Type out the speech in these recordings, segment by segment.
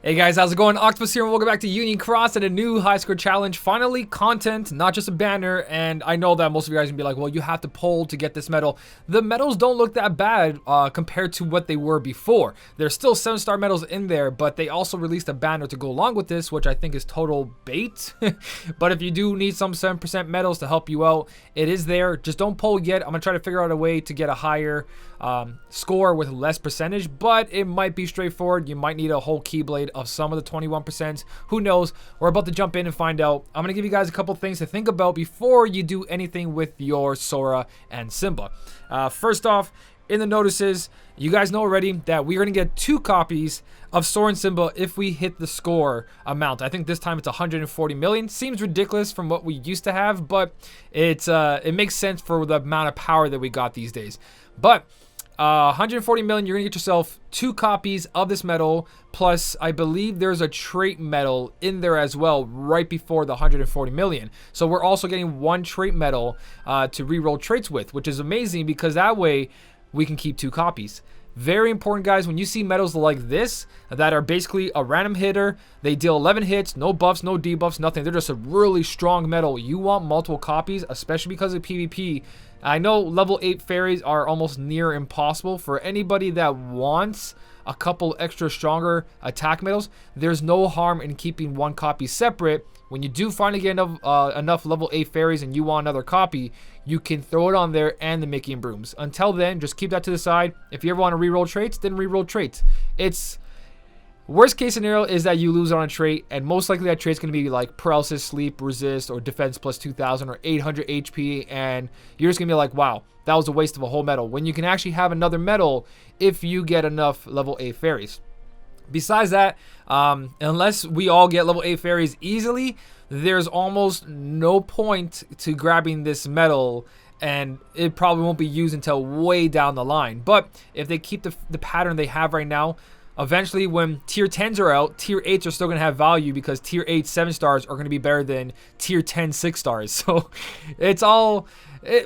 Hey guys, how's it going? Octopus here and welcome back to Union Cross and a new high score challenge. Finally, content, not just a banner. And I know that most of you guys are gonna be like, well, you have to pull to get this medal. The medals don't look that bad compared to what they were before. There's still 7-star medals in there, but they also released a banner to go along with this, which I think is total bait. But if you do need some 7% medals to help you out, it is there. Just don't pull yet. I'm gonna try to figure out a way to get a higher score with less percentage, but it might be straightforward. You might need a whole Keyblade of some of the 21%. Who knows? We're about to jump in and find out. I'm gonna give you guys a couple things to think about before you do anything with your Sora and Simba. First off, in the notices, you guys know already that we're gonna get 2 copies of Sora and Simba if we hit the score amount. I think this time it's 140 million. Seems ridiculous from what we used to have, but it makes sense for the amount of power that we got these days. But 140 million, you're gonna get yourself 2 copies of this medal, plus I believe there's a trait medal in there as well right before the 140 million. So we're also getting 1 trait medal to reroll traits with, which is amazing because that way we can keep 2 copies. Very important, guys. When you see medals like this that are basically a random hitter, they deal 11 hits, no buffs, no debuffs, nothing. They're just a really strong medal. You want multiple copies, especially because of PvP. I know level 8 fairies are almost near impossible. For anybody that wants a couple extra stronger attack medals, there's no harm in keeping 1 copy separate. When you do finally get enough level 8 fairies and you want another copy, you can throw it on there and the Mickey and Brooms. Until then, just keep that to the side. If you ever want to reroll traits, then reroll traits. It's worst case scenario is that you lose on a trait, and most likely that trait's going to be like paralysis, sleep, resist, or defense plus 2000 or 800 HP, and you're just going to be like, wow, that was a waste of a whole medal. When you can actually have another medal if you get enough level 8 fairies. Besides that, unless we all get level 8 fairies easily, there's almost no point to grabbing this medal, and it probably won't be used until way down the line. But if they keep the pattern they have right now, eventually when tier 10s are out, tier 8s are still going to have value because tier 8 7 stars are going to be better than tier 10 6 stars. So it's all...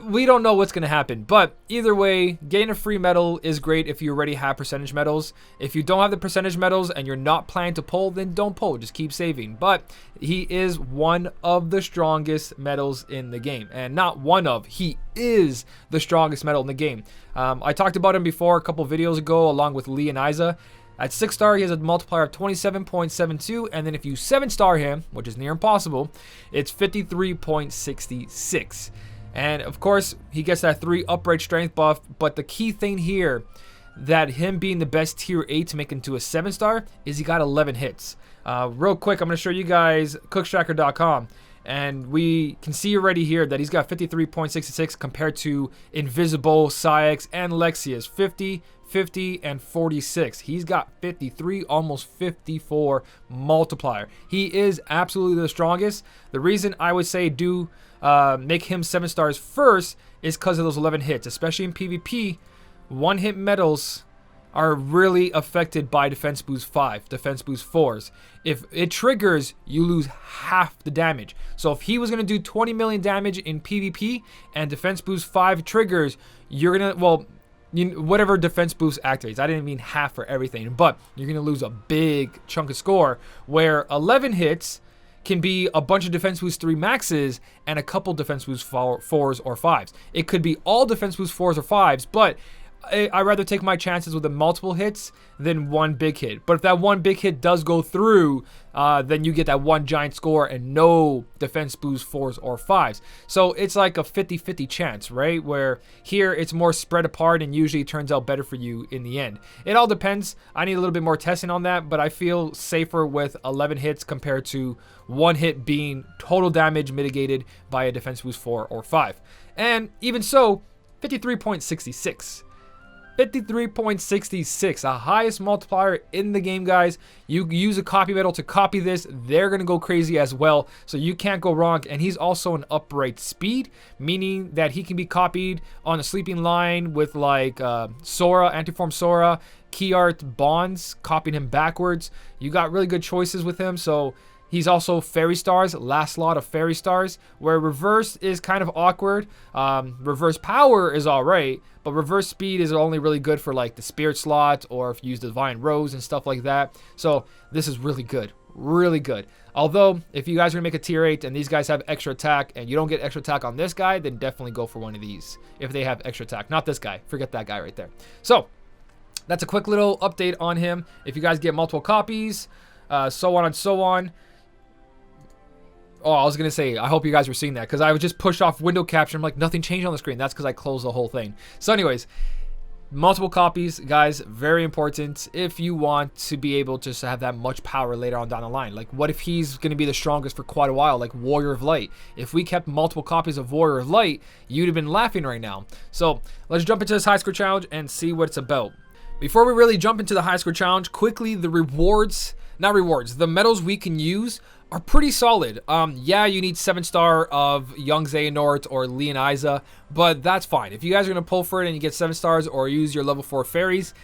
we don't know what's going to happen, but either way, getting a free medal is great if you already have percentage medals. If you don't have the percentage medals and you're not planning to pull, then don't pull, just keep saving. But he is one of the strongest medals in the game, and not one of, he is the strongest medal in the game. I talked about him before a couple videos ago along with Lee and Isa. At 6-star, he has a multiplier of 27.72, and then if you 7-star him, which is near impossible, it's 53.66. And of course, he gets that 3 upright strength buff, but the key thing here, that him being the best tier 8 to make him to a 7-star, is he got 11 hits. Real quick, I'm going to show you guys cookstracker.com, and we can see already here that he's got 53.66 compared to Invisible, Syx, and Lexius, 50, 50, and 46. He's got 53, almost 54 multiplier. He is absolutely the strongest. The reason I would say make him 7 stars first is because of those 11 hits, especially in PvP. 1-hit medals are really affected by defense boost 5, defense boost 4s. If it triggers, you lose half the damage. So if he was going to do 20 million damage in PvP and defense boost 5 triggers, you're going to, well, whatever defense boost activates. I didn't mean half for everything, but you're going to lose a big chunk of score, where 11 hits can be a bunch of defense boost 3 maxes and a couple defense boost 4s or 5s. It could be all defense boost 4s or 5s, but I'd rather take my chances with the multiple hits than 1 big hit. But if that 1 big hit does go through, then you get that 1 giant score and no defense boost 4s or 5s. So it's like a 50-50 chance, right? Where here it's more spread apart and usually turns out better for you in the end. It all depends. I need a little bit more testing on that, but I feel safer with 11 hits compared to 1 hit being total damage mitigated by a defense boost 4 or 5. And even so, 53.66. 53.66, the highest multiplier in the game, guys. You use a copy medal to copy this, they're gonna go crazy as well, so you can't go wrong. And he's also an upright speed, meaning that he can be copied on a sleeping line with like Sora, Antiform Sora, Key Art Bonds, copying him backwards. You got really good choices with him, so He's also fairy stars, last slot of fairy stars, where reverse is kind of awkward. Reverse power is all right, but reverse speed is only really good for like the spirit slot or if you use divine rose and stuff like that. So this is really good, really good. Although if you guys are gonna make a tier 8 and these guys have extra attack and you don't get extra attack on this guy, then definitely go for one of these if they have extra attack. Not this guy, forget that guy right there. So that's a quick little update on him. If you guys get multiple copies, so on and so on. Oh, I was going to say, I hope you guys were seeing that because I was just pushed off window capture. I'm like, nothing changed on the screen. That's because I closed the whole thing. So anyways, multiple copies, guys, very important if you want to be able to have that much power later on down the line. Like, what if he's going to be the strongest for quite a while, like Warrior of Light? If we kept multiple copies of Warrior of Light, you'd have been laughing right now. So let's jump into this high score challenge and see what it's about. Before we really jump into the high score challenge, quickly, the the medals we can use are pretty solid. Yeah, you need 7-star of Young Xehanort or Leoniza, but that's fine. If you guys are going to pull for it and you get 7 stars or use your level 4 fairies,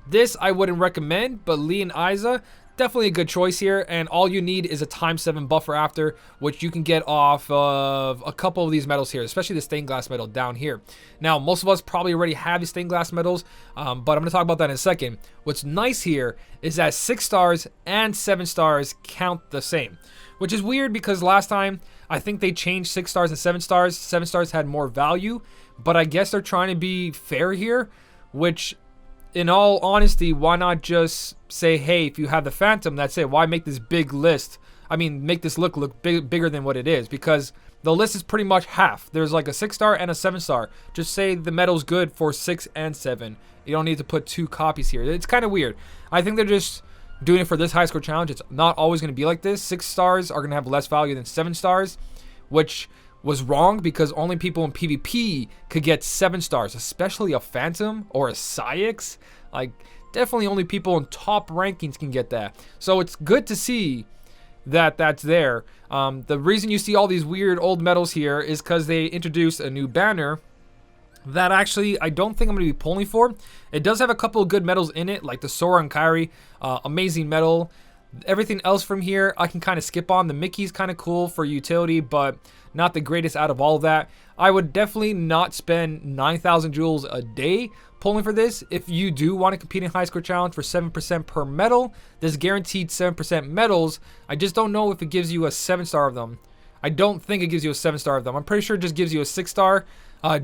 this I wouldn't recommend, but Leoniza, definitely a good choice here, and all you need is a ×7 buffer after, which you can get off of a couple of these medals here, especially the stained glass medal down here. Now, most of us probably already have the stained glass medals, but I'm going to talk about that in a second. What's nice here is that 6 stars and 7 stars count the same, which is weird because last time I think they changed 6 stars and 7 stars. 7 stars had more value, but I guess they're trying to be fair here, which, in all honesty, why not just say, hey, if you have the Phantom, that's it. Why make this big list? I mean, make this look bigger than what it is, because the list is pretty much half. There's like a 6-star and a 7-star. Just say the medal's good for 6 and 7. You don't need to put 2 copies here. It's kind of weird. I think they're just doing it for this high score challenge. It's not always going to be like this. 6 stars are going to have less value than 7 stars, which was wrong because only people in PvP could get 7 stars, especially a Phantom or a Syx. Like, definitely only people in top rankings can get that. So it's good to see that that's there. The reason you see all these weird old medals here is because they introduced a new banner that actually I don't think I'm going to be pulling for. It does have a couple of good medals in it, like the Sora and Kairi, amazing medal. Everything else from here I can kind of skip on. The Mickey's kind of cool for utility, but not the greatest out of all of that. I would definitely not spend 9,000 jewels a day pulling for this. If you do want to compete in high score challenge for 7% per medal, there's guaranteed 7% medals. I just don't know if it gives you a 7-star of them. I don't think it gives you a 7-star of them. I'm pretty sure it just gives you a 6-star.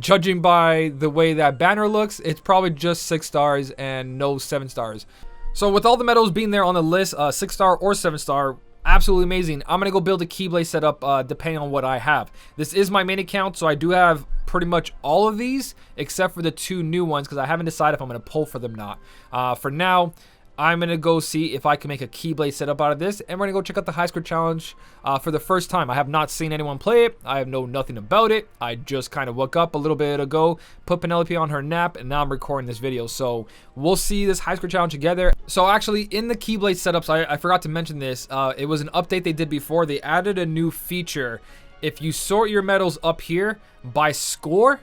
Judging by the way that banner looks, it's probably just 6 stars and no 7 stars. So with all the medals being there on the list, 6-star or 7-star, absolutely amazing. I'm going to go build a Keyblade setup depending on what I have. This is my main account, so I do have pretty much all of these except for the 2 new ones because I haven't decided if I'm going to pull for them or not. For now, I'm going to go see if I can make a Keyblade setup out of this, and we're going to go check out the high score challenge for the first time. I have not seen anyone play it. I know nothing about it. I just kind of woke up a little bit ago, put Penelope on her nap, and now I'm recording this video. So we'll see this high score challenge together. So actually, in the Keyblade setups, I forgot to mention this. It was an update they did before. They added a new feature. If you sort your medals up here by score,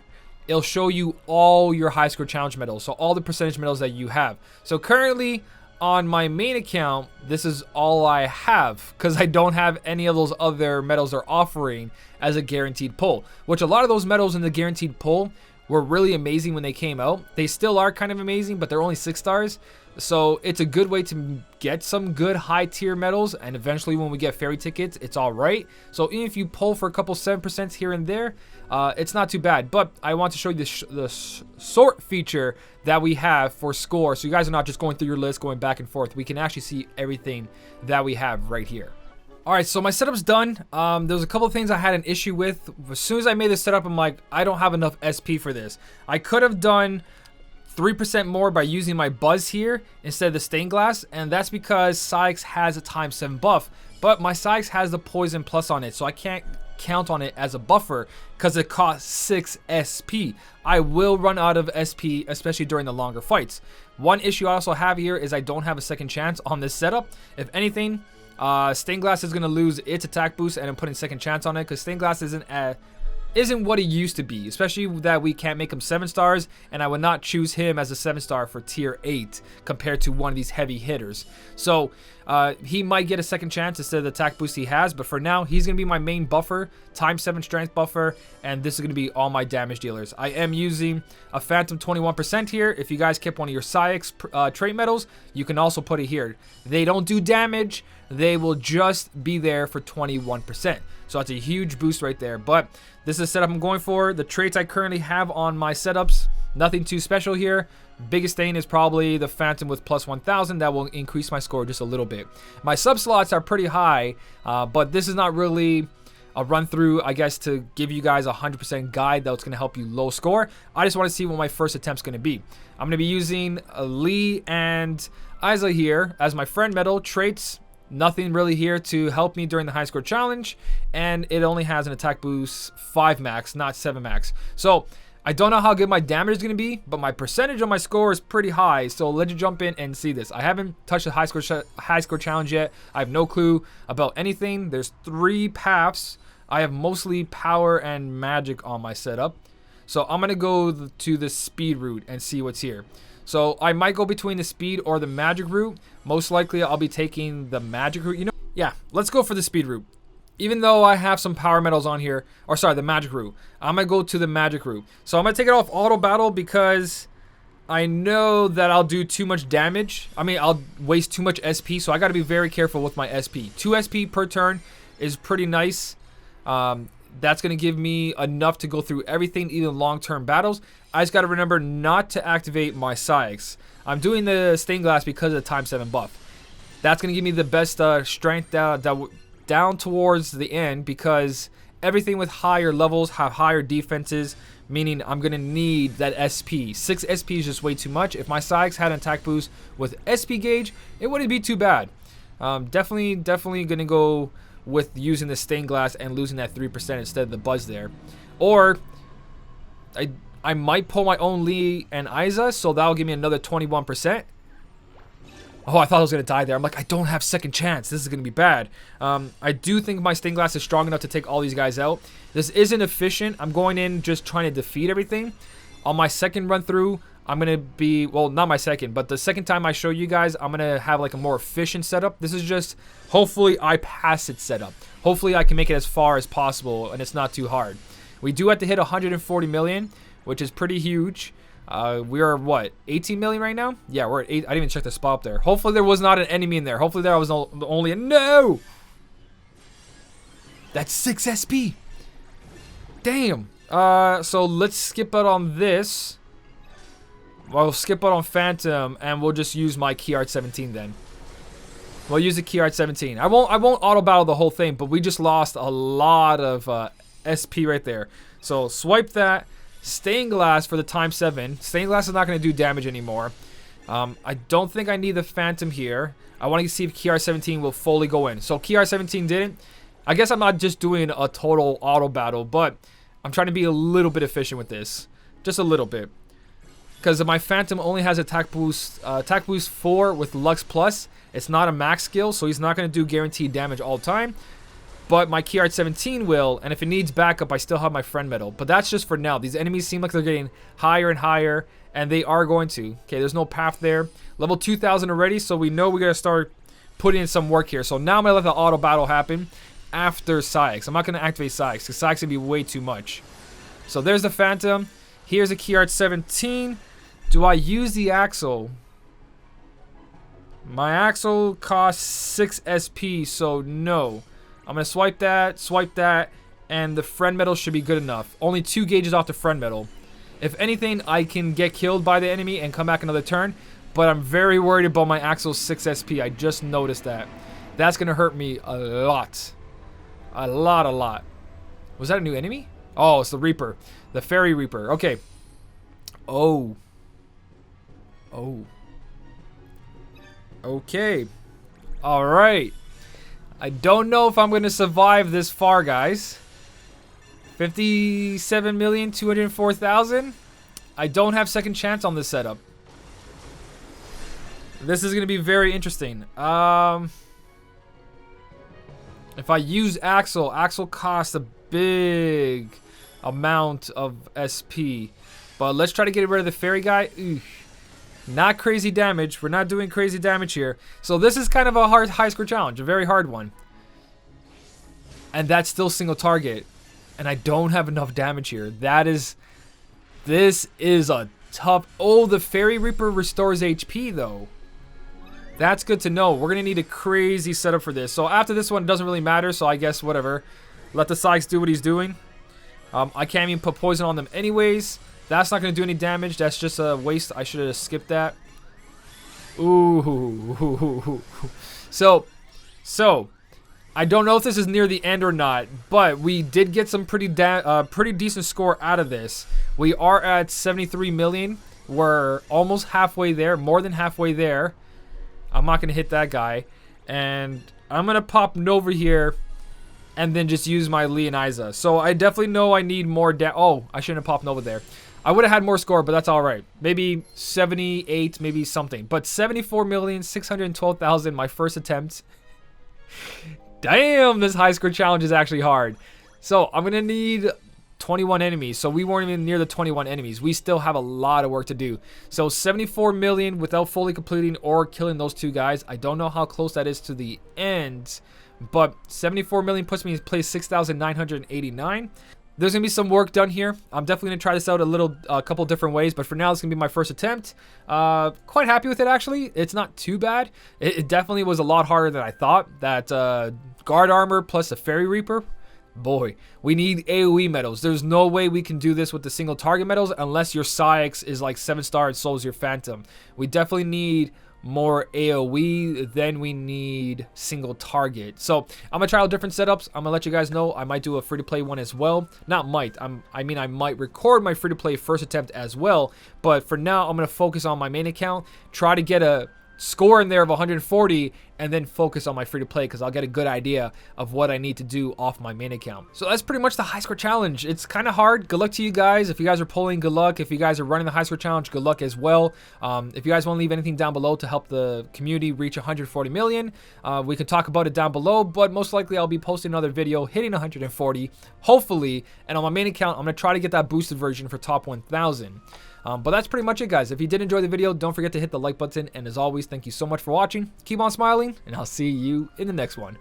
it'll show you all your high score challenge medals. So all the percentage medals that you have. So currently, on my main account, this is all I have because I don't have any of those other medals they're offering as a guaranteed pull, which a lot of those medals in the guaranteed pull were really amazing when they came out. They still are kind of amazing, but they're only 6 stars. So it's a good way to get some good high tier medals, and eventually when we get fairy tickets, it's all right. So even if you pull for a couple 7% here and there, it's not too bad. But I want to show you the sort feature that we have for score, so you guys are not just going through your list, going back and forth. We can actually see everything that we have right here. All right, so my setup's done. There's a couple of things I had an issue with. As soon as I made this setup, I'm like, I don't have enough SP for this. I could have done 3% more by using my Buzz here instead of the stained glass, and that's because Syx has a ×7 buff, but my Syx has the poison plus on it, so I can't count on it as a buffer because it costs 6 SP. I will run out of SP, especially during the longer fights. One issue I also have here is I don't have a second chance on this setup. If anything, stained glass is going to lose its attack boost, and I'm putting second chance on it because stained glass isn't what he used to be, especially that we can't make him 7 stars, and I would not choose him as a 7-star for tier 8 compared to one of these heavy hitters. So He might get a second chance instead of the attack boost he has, but for now, he's going to be my main buffer, times 7 strength buffer, and this is going to be all my damage dealers. I am using a Phantom 21% here. If you guys kept one of your Psyx trait medals, you can also put it here. They don't do damage. They will just be there for 21%. So that's a huge boost right there. But this is the setup I'm going for. The traits I currently have on my setups, nothing too special here. Biggest thing is probably the Phantom with plus 1000. That will increase my score just a little bit. My sub slots are pretty high, but this is not really a run through, I guess, to give you guys a 100% guide that's going to help you low score. I just want to see what my first attempt's going to be. I'm going to be using Lee and Isa here as my friend medal. Traits, nothing really here to help me during the high score challenge, and it only has an attack boost 5 max, not 7 max. So I don't know how good my damage is going to be, but my percentage on my score is pretty high. So let's jump in and see this. I haven't touched the high score challenge yet. I have no clue about anything. There's 3 paths. I have mostly power and magic on my setup. So I'm going to go to the speed route and see what's here. So I might go between the speed or the magic route. Most likely I'll be taking the magic route. You know, yeah, let's go for the speed route. Even though I have some power medals on here, or sorry, the magic route, I'm going to go to the magic route. So I'm going to take it off auto battle because I know that I'll do too much damage. I mean, I'll waste too much SP, so I got to be very careful with my SP. 2 SP per turn is pretty nice. That's going to give me enough to go through everything, even long-term battles. I just got to remember not to activate my Psyx. I'm doing the stained glass because of the times 7 buff. That's going to give me the best strength down towards the end, because everything with higher levels have higher defenses, meaning I'm going to need that SP. 6 SP is just way too much. If my Psyx had an attack boost with SP gauge, it wouldn't be too bad. Definitely going to go with using the stained glass and losing that 3% instead of the buzz there. Or I might pull my own Lee and Isa, so that'll give me another 21%. Oh, I thought I was going to die there. I'm like, I don't have second chance. This is going to be bad. I do think my stained glass is strong enough to take all these guys out. This isn't efficient. I'm going in just trying to defeat everything. On my second run through, I'm going to be, well, not my second, but the second time I show you guys, I'm going to have like a more efficient setup. This is just, hopefully I pass it setup. Hopefully I can make it as far as possible and it's not too hard. We do have to hit 140 million, which is pretty huge. We are what, 18 million right now? Yeah, we're at 8. I didn't even check the spot up there. Hopefully there was not an enemy in there. Hopefully there was only a no. That's 6 SP. Damn. So let's skip out on this. We'll skip out on Phantom and we'll just use my Key Art 17 then. We'll use the Key Art 17. I won't auto battle the whole thing, but we just lost a lot of SP right there. So swipe that. Stained glass for the times 7. Stained glass is not going to do damage anymore. I don't think I need the Phantom here. I want to see if Key Art 17 will fully go in. So Key Art 17 didn't. I guess I'm not just doing a total auto battle, but I'm trying to be a little bit efficient with this. Just a little bit. Because my Phantom only has attack boost 4 with Lux Plus. It's not a max skill, so he's not going to do guaranteed damage all the time. But my Key Art 17 will, and if it needs backup, I still have my friend medal. But that's just for now. These enemies seem like they're getting higher and higher, and they are going to. Okay, there's no path there. Level 2000 already, so we know we got to start putting in some work here. So now I'm going to let the auto battle happen after Psyx. I'm not going to activate Psyx, because Psyx is going to be way too much. So there's the Phantom. Here's a Key Art 17. Do I use the Axle? My Axle costs 6 SP, so no. I'm going to swipe that, and the friend medal should be good enough. Only 2 gauges off the friend medal. If anything, I can get killed by the enemy and come back another turn, but I'm very worried about my Axle's 6 SP. I just noticed that. That's going to hurt me a lot. A lot. Was that a new enemy? Oh, it's the Reaper. The Fairy Reaper. Okay. Oh. Okay. All right. I don't know if I'm going to survive this far, guys. 57,204,000. I don't have second chance on this setup. This is going to be very interesting. If I use Axle costs a big amount of SP. But let's try to get rid of the fairy guy. Oof. Not crazy damage. We're not doing crazy damage here. So this is kind of a hard high score challenge. A very hard one. And that's still single target. And I don't have enough damage here. This is a tough... Oh, the Fairy Reaper restores HP, though. That's good to know. We're going to need a crazy setup for this. So after this one, it doesn't really matter. So I guess whatever. Let the Sykes do what he's doing. I can't even put poison on them anyways. That's not going to do any damage. That's just a waste. I should have skipped that. Ooh. So, I don't know if this is near the end or not, but we did get some pretty decent score out of this. We are at 73 million. We're almost halfway there, more than halfway there. I'm not going to hit that guy. And I'm going to pop Nova here and then just use my Leoniza. So I definitely know I need more oh, I shouldn't have popped Nova there. I would have had more score, but that's all right. Maybe 78, maybe something. But 74,612,000, my first attempt. Damn, this high score challenge is actually hard. So I'm going to need 21 enemies. So we weren't even near the 21 enemies. We still have a lot of work to do. So 74 million without fully completing or killing those two guys. I don't know how close that is to the end. But 74 million puts me in place 6,989. There's going to be some work done here. I'm definitely going to try this out a couple different ways. But for now, it's going to be my first attempt. Quite happy with it, actually. It's not too bad. It definitely was a lot harder than I thought. That guard armor plus a Fairy Reaper. Boy, we need AoE medals. There's no way we can do this with the single target medals unless your Sykes is like 7-star and Soul's your Phantom. We definitely need more AoE, then we need single target. So I'm gonna try out different setups. I'm gonna let you guys know I might do a free-to-play one as well. Not might, I mean I might record my free-to-play first attempt as well, but for now I'm gonna focus on my main account, try to get a score in there of 140, and then focus on my free-to-play because I'll get a good idea of what I need to do off my main account. So that's pretty much the high score challenge. It's kind of hard. Good luck to you guys. If you guys are pulling, good luck. If you guys are running the high score challenge, good luck as well. If you guys want to leave anything down below to help the community reach 140 million, we can talk about it down below, but most likely I'll be posting another video hitting 140, hopefully, and on my main account, I'm going to try to get that boosted version for top 1,000. But that's pretty much it, guys. If you did enjoy the video, don't forget to hit the like button. And as always, thank you so much for watching. Keep on smiling, and I'll see you in the next one.